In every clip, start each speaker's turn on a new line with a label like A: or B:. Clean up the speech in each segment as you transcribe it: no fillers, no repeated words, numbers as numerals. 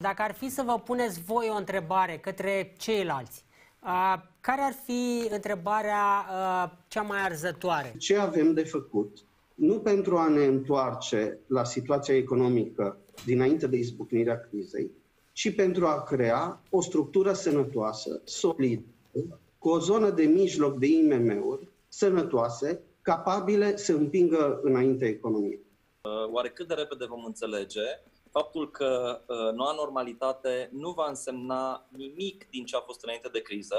A: Dacă ar fi să vă puneți voi o întrebare către ceilalți, care ar fi întrebarea cea mai arzătoare?
B: Ce avem de făcut, nu pentru a ne întoarce la situația economică dinainte de izbucnirea crizei, ci pentru a crea o structură sănătoasă, solidă, cu o zonă de mijloc de IMM-uri sănătoase, capabile să împingă înainte economia.
C: Oare cât de repede vom înțelege faptul că noua normalitate nu va însemna nimic din ce a fost înainte de criză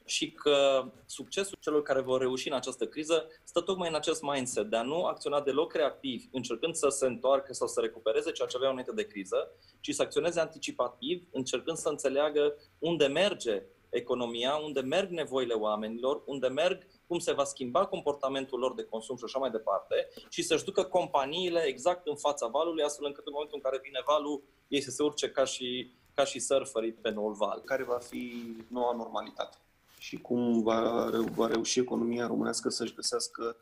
C: și că succesul celor care vor reuși în această criză stă tocmai în acest mindset de a nu acționa deloc reactiv, încercând să se întoarcă sau să recupereze ceea ce aveau înainte de criză, ci să acționeze anticipativ, încercând să înțeleagă unde merge economia, unde merg nevoile oamenilor, unde merg, cum se va schimba comportamentul lor de consum și așa mai departe, și să-și ducă companiile exact în fața valului, astfel încât în momentul în care vine valul, ei să se urce ca și surferii pe noul val.
D: Care va fi noua normalitate și cum va reuși economia românească să-și găsească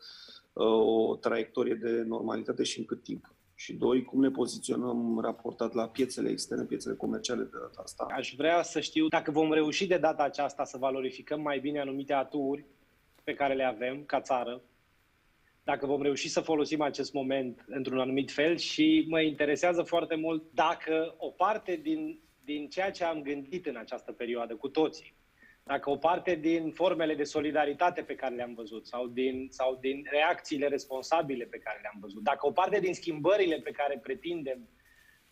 D: o traiectorie de normalitate și în cât timp. Și doi, cum ne poziționăm raportat la piețele externe, piețele comerciale de data asta.
E: Aș vrea să știu dacă vom reuși de data aceasta să valorificăm mai bine anumite aturi pe care le avem ca țară, dacă vom reuși să folosim acest moment într-un anumit fel, și mă interesează foarte mult dacă o parte din ceea ce am gândit în această perioadă cu toții, dacă o parte din formele de solidaritate pe care le-am văzut sau din reacțiile responsabile pe care le-am văzut, dacă o parte din schimbările pe care pretindem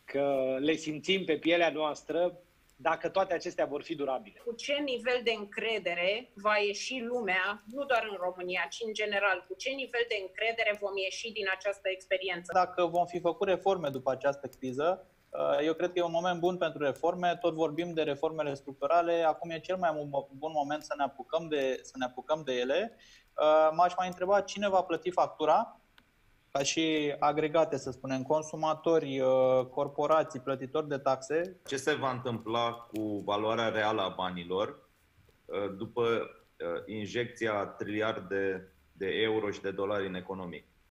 E: că le simțim pe pielea noastră, dacă toate acestea vor fi durabile.
F: Cu ce nivel de încredere va ieși lumea, nu doar în România, ci în general, cu ce nivel de încredere vom ieși din această experiență?
G: Dacă vom fi făcut reforme după această criză, eu cred că e un moment bun pentru reforme. Tot vorbim de reformele structurale, acum e cel mai bun moment să ne apucăm de ele. M-aș mai întreba cine va plăti factura, ca și agregate, să spunem, consumatori, corporații, plătitori de taxe.
H: Ce se va întâmpla cu valoarea reală a banilor după injecția triliarde de euro și de dolari în economie?